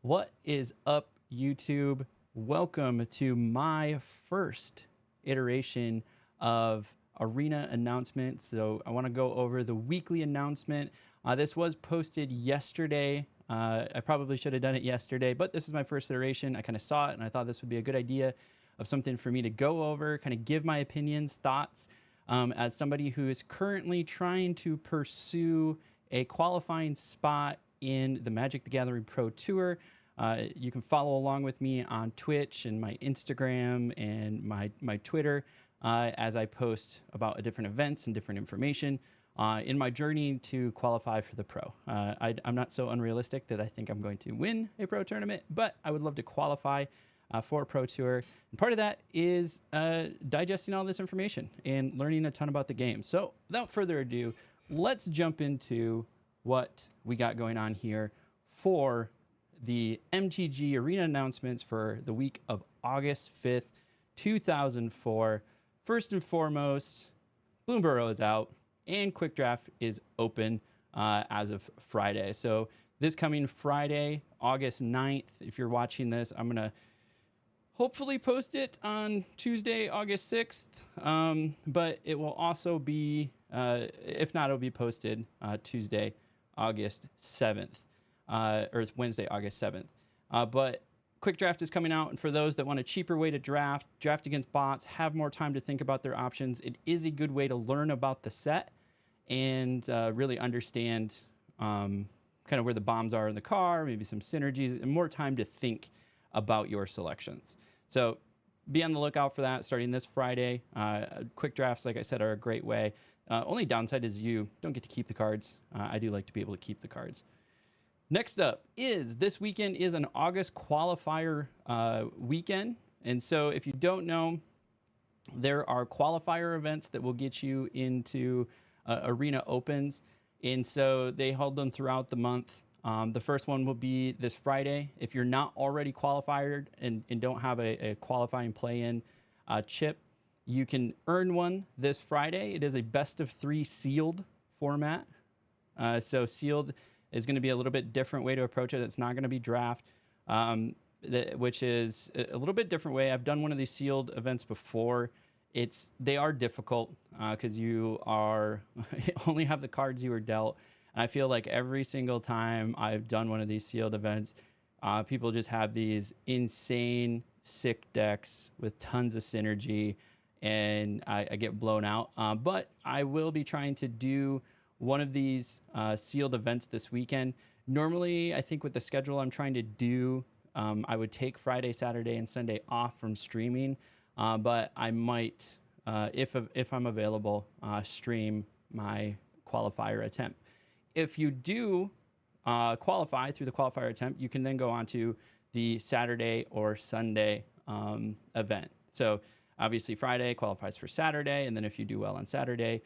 What is up, YouTube? Welcome to my first iteration of Arena Announcements. So I want to go over the weekly announcement. This was posted yesterday. I probably should have done it yesterday, but this is my first iteration. I kind of saw it and I thought this would be a good idea of something for me to go over, kind of give my opinions, thoughts, as somebody who is currently trying to pursue a qualifying spot in the Magic the Gathering Pro Tour. You can follow along with me on Twitch and my Instagram and my Twitter as I post about different events and different information in my journey to qualify for the Pro. I'm not so unrealistic that I think I'm going to win a Pro tournament, but I would love to qualify for a Pro Tour. And part of that is digesting all this information and learning a ton about the game. So without further ado, let's jump into what we got going on here for the MTG Arena announcements for the week of August 5th, 2004. First and foremost, Bloomberg is out and Quick Draft is open as of Friday. So this coming Friday, August 9th, if you're watching this, I'm going to hopefully post it on Tuesday, August 6th, but it will also be, if not, it'll be posted Tuesday, August 7th, or it's Wednesday, August 7th. But Quick Draft is coming out, and for those that want a cheaper way to draft against bots, have more time to think about their options, it is a good way to learn about the set and really understand kind of where the bombs are in the car, maybe some synergies, and more time to think about your selections. So be on the lookout for that starting this Friday. Quick drafts, like I said, are a great way. Only downside is you don't get to keep the cards. I do like to be able to keep the cards. Next up is this weekend is an August qualifier weekend. And so if you don't know, there are qualifier events that will get you into Arena Opens. And so they hold them throughout the month. The first one will be this Friday. If you're not already qualified and don't have a qualifying play-in chip, you can earn one this Friday. It is a best of 3 sealed format. So sealed is going to be a little bit different way to approach it. It's not going to be draft, which is a little bit different way. I've done one of these sealed events before. They are difficult because you only have the cards you were dealt. And I feel like every single time I've done one of these sealed events, people just have these insane sick decks with tons of synergy, and I get blown out. But I will be trying to do one of these sealed events this weekend. Normally, I think with the schedule I'm trying to do, I would take Friday, Saturday, and Sunday off from streaming. But I might, if I'm available, stream my qualifier attempt. If you do qualify through the qualifier attempt, you can then go on to the Saturday or Sunday event. So obviously Friday qualifies for Saturday, and then if you do well on Saturday,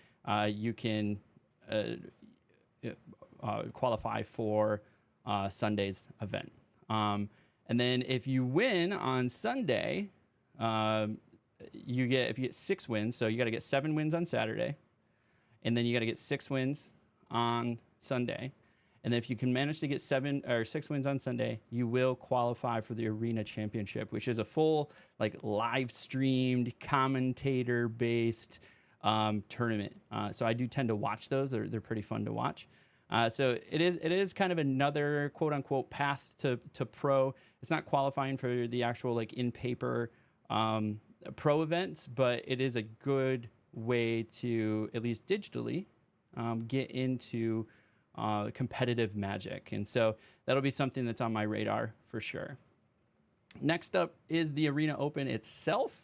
you can qualify for Sunday's event. And then if you win on Sunday, if you get 6 wins, so you got to get 7 wins on Saturday, and then you got to get 6 wins on Sunday. And then if you can manage to get 7 or 6 wins on Sunday, you will qualify for the Arena Championship, which is a full live streamed commentator based tournament. So I do tend to watch those. They're pretty fun to watch. So it is kind of another quote unquote path to pro. It's not qualifying for the actual in paper pro events, but it is a good way to, at least digitally, get into competitive Magic. And so that'll be something that's on my radar for sure. Next up is the Arena Open itself,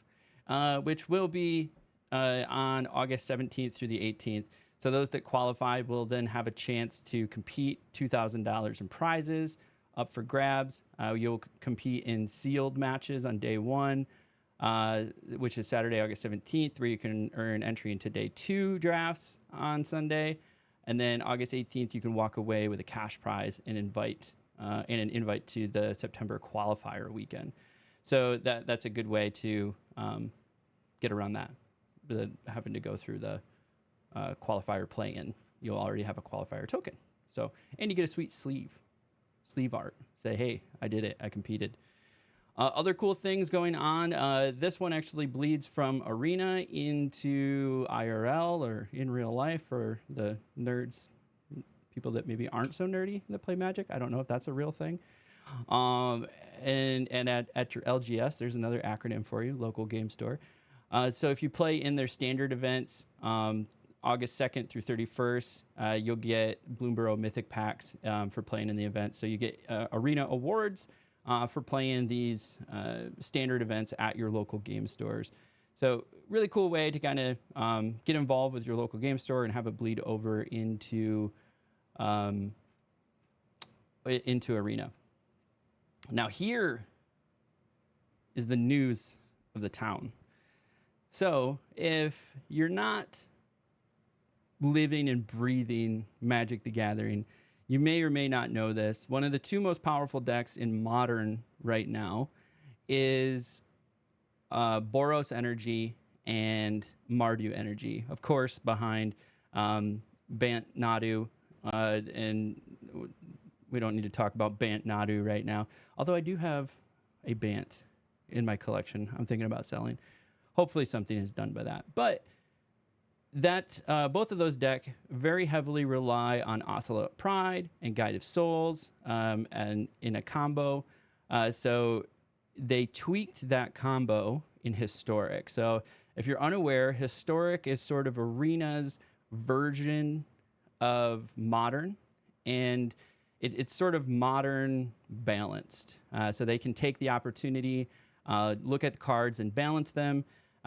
which will be on August 17th through the 18th. So those that qualify will then have a chance to compete, $2,000 in prizes up for grabs. You'll compete in sealed matches on day 1, which is Saturday, August 17th, where you can earn entry into day 2 drafts on Sunday. And then August 18th, you can walk away with a cash prize and an invite to the September qualifier weekend. So that's a good way to get around that, having to go through the qualifier play-in. You'll already have a qualifier token. So, and you get a sweet sleeve. sleeve art. Say, hey, I did it. I competed. Other cool things going on. This one actually bleeds from Arena into IRL or in real life for the nerds, people that maybe aren't so nerdy that play Magic. I don't know if that's a real thing. And at your LGS, there's another acronym for you, local game store. So if you play in their standard events, August 2nd through 31st, you'll get Bloomborough Mythic packs for playing in the event. So you get Arena awards for playing these standard events at your local game stores. So really cool way to kind of get involved with your local game store and have it bleed over into Arena. Now here is the news of the town. So if you're not living and breathing Magic the Gathering, you may or may not know this. One of the two most powerful decks in Modern right now is Boros Energy and Mardu Energy. Of course, behind Bant Nadu, and we don't need to talk about Bant Nadu right now. Although I do have a Bant in my collection I'm thinking about selling. Hopefully something is done by that. But that both of those decks very heavily rely on Ocelot Pride and Guide of Souls and in a combo. So they tweaked that combo in Historic. So if you're unaware, Historic is sort of Arena's version of Modern, and it's sort of Modern balanced. So they can take the opportunity, look at the cards and balance them.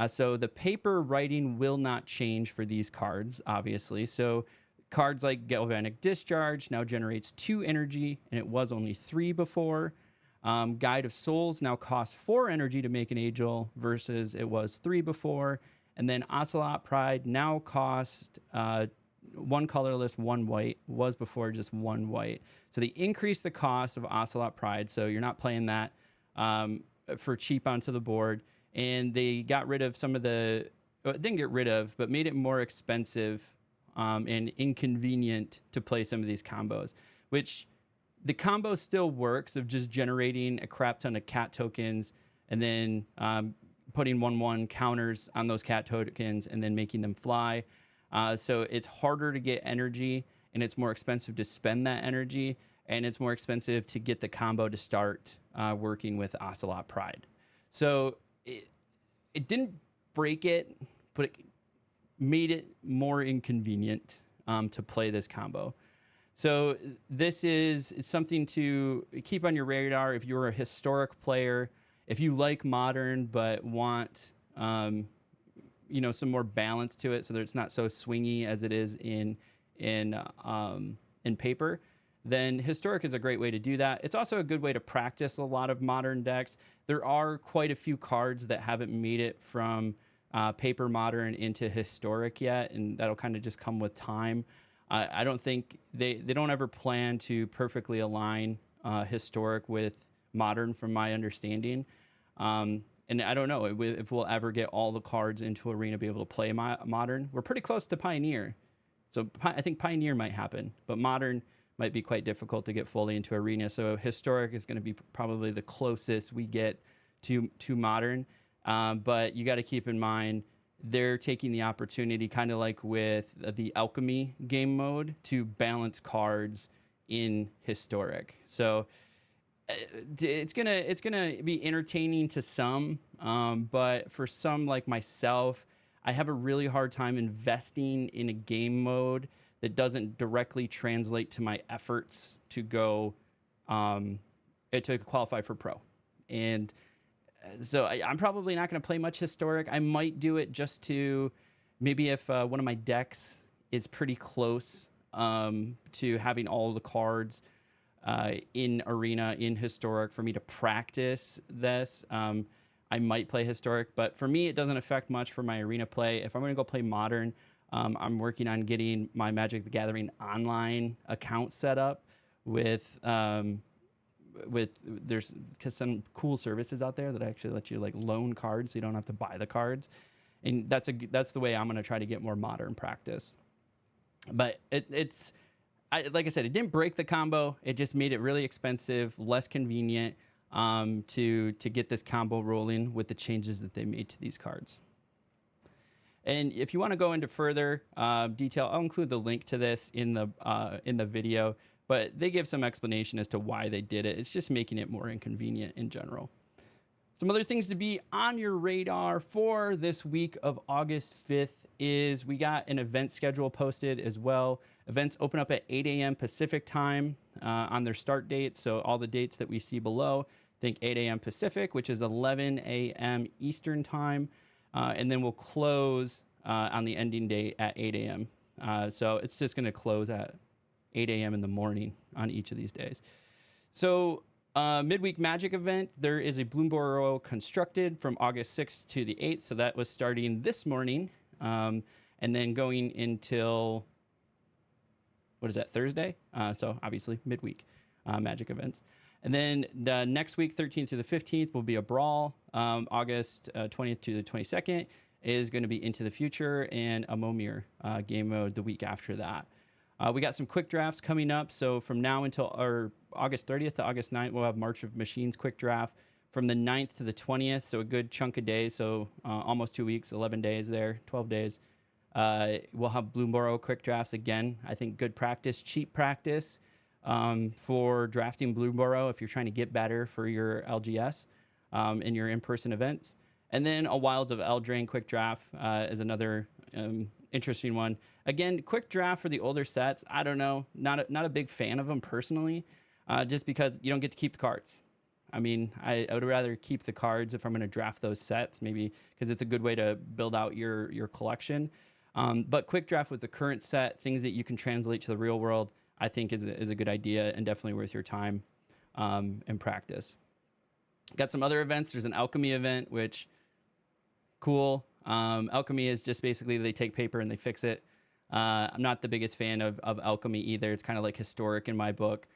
So the paper writing will not change for these cards, obviously. So cards like Galvanic Discharge now generates 2 energy, and it was only 3 before. Guide of Souls now costs 4 energy to make an Angel versus it was 3 before. And then Ocelot Pride now costs 1 colorless, 1 white, was before just 1 white. So they increased the cost of Ocelot Pride, so you're not playing that for cheap onto the board. And they got rid of some of the, didn't get rid of, but made it more expensive and inconvenient to play some of these combos, which the combo still works of just generating a crap ton of cat tokens and then putting 1/1 counters on those cat tokens and then making them fly. So it's harder to get energy, and it's more expensive to spend that energy, and it's more expensive to get the combo to start working with Ocelot Pride. So it didn't break it, but it made it more inconvenient to play this combo. So this is something to keep on your radar if you're a Historic player. If you like Modern but want some more balance to it so that it's not so swingy as it is in paper, then Historic is a great way to do that. It's also a good way to practice a lot of Modern decks. There are quite a few cards that haven't made it from paper Modern into Historic yet, and that'll kind of just come with time. I don't think they don't ever plan to perfectly align Historic with Modern, from my understanding. And I don't know if we'll ever get all the cards into Arena be able to play Modern. We're pretty close to Pioneer. So I think Pioneer might happen, but Modern might be quite difficult to get fully into Arena. So Historic is going to be probably the closest we get to Modern. But you got to keep in mind, they're taking the opportunity, kind of like with the Alchemy game mode, to balance cards in Historic. So it's gonna be entertaining to some, but for some like myself, I have a really hard time investing in a game mode that doesn't directly translate to my efforts to go to qualify for Pro. And so I'm probably not going to play much Historic. I might do it just to maybe if one of my decks is pretty close to having all the cards in Arena in Historic for me to practice this. I might play Historic, but for me, it doesn't affect much for my Arena play. If I'm going to go play Modern, I'm working on getting my Magic the Gathering online account set up with there's some cool services out there that actually let you like loan cards so you don't have to buy the cards. And that's the way I'm going to try to get more Modern practice. But like I said, it didn't break the combo. It just made it really expensive, less convenient to get this combo rolling with the changes that they made to these cards. And if you want to go into further detail, I'll include the link to this in the video. But they give some explanation as to why they did it. It's just making it more inconvenient in general. Some other things to be on your radar for this week of August 5th is we got an event schedule posted as well. Events open up at 8 a.m. Pacific time on their start dates. So all the dates that we see below, think 8 a.m. Pacific, which is 11 a.m. Eastern time. And then we'll close on the ending date at 8 a.m. So it's just going to close at 8 a.m. in the morning on each of these days. So midweek Magic event, there is a Bloomborough constructed from August 6th to the 8th. So that was starting this morning and then going until, what is that, Thursday? So obviously midweek Magic events. And then the next week, 13th through the 15th, will be a Brawl. August 20th to the 22nd is going to be Into the Future and a Momir game mode the week after that. We got some quick drafts coming up. So from now until August 30th to August 9th, we'll have March of Machines quick draft. From the 9th to the 20th, so a good chunk of days. So almost 2 weeks, 11 days there, 12 days. We'll have Bloomborough quick drafts again. I think good practice, cheap practice for drafting Bloomborough if you're trying to get better for your LGS in your in-person events. And then a Wilds of Eldraine quick draft is another interesting one. Again, quick draft for the older sets. I don't know, not a big fan of them personally, just because you don't get to keep the cards. I mean, I would rather keep the cards if I'm going to draft those sets, maybe because it's a good way to build out your collection. But quick draft with the current set, things that you can translate to the real world, I think is a good idea and definitely worth your time and practice. Got some other events. There's an alchemy event, which cool. Alchemy is just basically they take paper and they fix it. I'm not the biggest fan of alchemy either. It's kind of like historic in my book.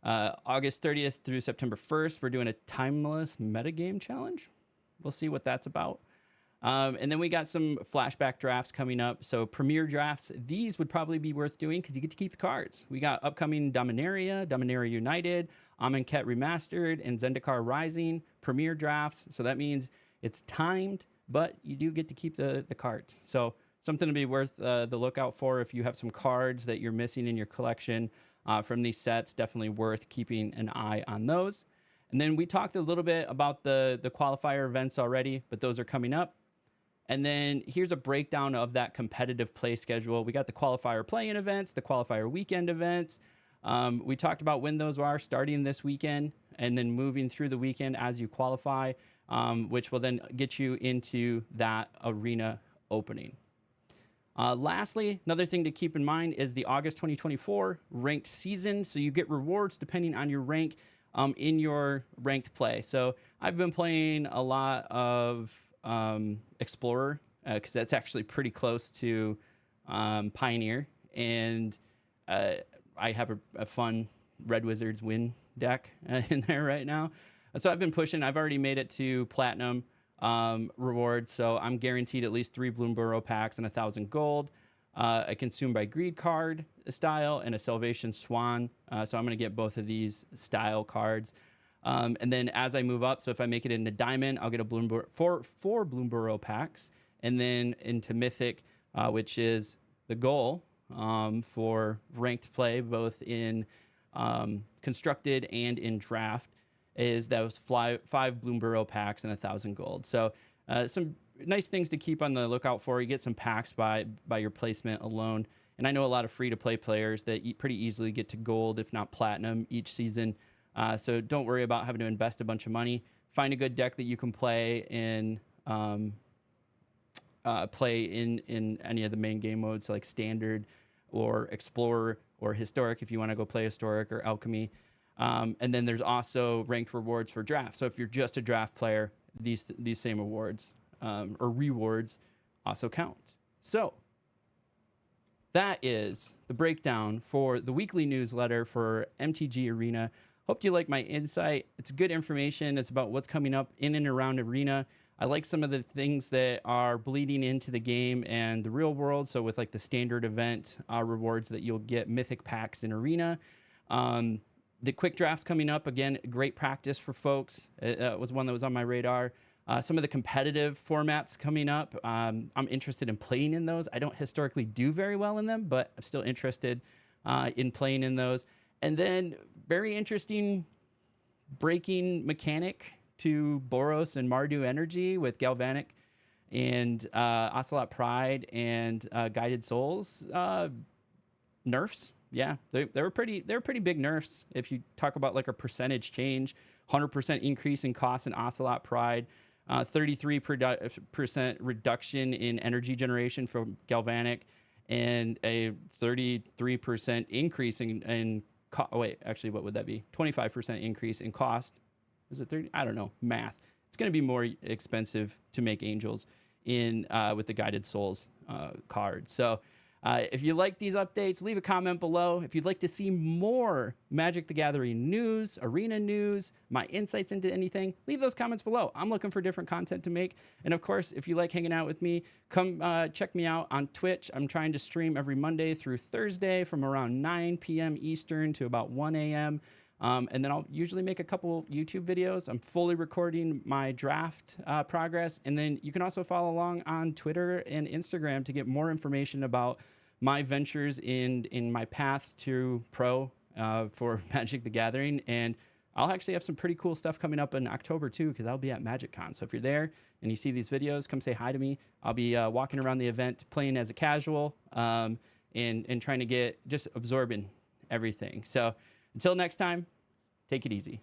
August 30th through September 1st, we're doing a timeless metagame challenge. We'll see what that's about. And then we got some flashback drafts coming up. So premier drafts, these would probably be worth doing because you get to keep the cards. We got upcoming Dominaria, Dominaria United, Amonkhet Remastered, and Zendikar Rising premier drafts. So that means it's timed, but you do get to keep the cards. So something to be worth the lookout for if you have some cards that you're missing in your collection from these sets. Definitely worth keeping an eye on those. And then we talked a little bit about the qualifier events already, but those are coming up. And then here's a breakdown of that competitive play schedule. We got the qualifier play-in events, the qualifier weekend events. We talked about when those are starting this weekend and then moving through the weekend as you qualify, which will then get you into that arena opening. Lastly, another thing to keep in mind is the August 2024 ranked season. So you get rewards depending on your rank in your ranked play. So I've been playing a lot of Explorer because that's actually pretty close to Pioneer. And I have a fun Red Wizards win deck in there right now. So I've been pushing. I've already made it to Platinum rewards. So I'm guaranteed at least 3 Bloomborough packs and 1,000 gold, a Consumed by Greed card style, and a Salvation Swan. So I'm going to get both of these style cards. And then as I move up, so if I make it into Diamond, I'll get a Bloomborough, four Bloomborough packs. And then into Mythic, which is the goal for ranked play, both in constructed and in draft, is those 5 Bloomborough packs and 1,000 gold. So some nice things to keep on the lookout for. You get some packs by your placement alone. And I know a lot of free-to-play players that pretty easily get to gold, if not platinum, each season. So don't worry about having to invest a bunch of money. Find a good deck that you can play in any of the main game modes like Standard or Explorer or Historic if you want to go play Historic or Alchemy. And then there's also ranked rewards for draft. So if you're just a draft player, these same awards or rewards also count. So that is the breakdown for the weekly newsletter for MTG Arena. Hope you like my insight. It's good information. It's about what's coming up in and around Arena. I like some of the things that are bleeding into the game and the real world. So with like the standard event rewards that you'll get, mythic packs in Arena. The quick drafts coming up, again, great practice for folks. It was one that was on my radar. Some of the competitive formats coming up, I'm interested in playing in those. I don't historically do very well in them, but I'm still interested in playing in those. And then very interesting breaking mechanic to Boros and Mardu Energy with Galvanic and Ocelot Pride and Guided Souls nerfs. Yeah, they were pretty big nerfs. If you talk about like a percentage change, 100% increase in cost in Ocelot Pride, 33% reduction in energy generation from Galvanic, and a 33% increase in wait, actually, what would that be? 25% increase in cost. Is it 30? I don't know. Math. It's going to be more expensive to make angels in with the Guided Souls card. So if you like these updates, leave a comment below. If you'd like to see more Magic the Gathering news, arena news, my insights into anything, leave those comments below. I'm looking for different content to make. And of course, if you like hanging out with me, come check me out on Twitch. I'm trying to stream every Monday through Thursday from around 9 p.m. Eastern to about 1 a.m. And then I'll usually make a couple YouTube videos. I'm fully recording my draft progress. And then you can also follow along on Twitter and Instagram to get more information about my ventures in my path to pro for Magic the Gathering. And I'll actually have some pretty cool stuff coming up in October too, because I'll be at MagicCon. So if you're there and you see these videos, come say hi to me. I'll be walking around the event, playing as a casual, and trying to just absorbing everything. So until next time, take it easy.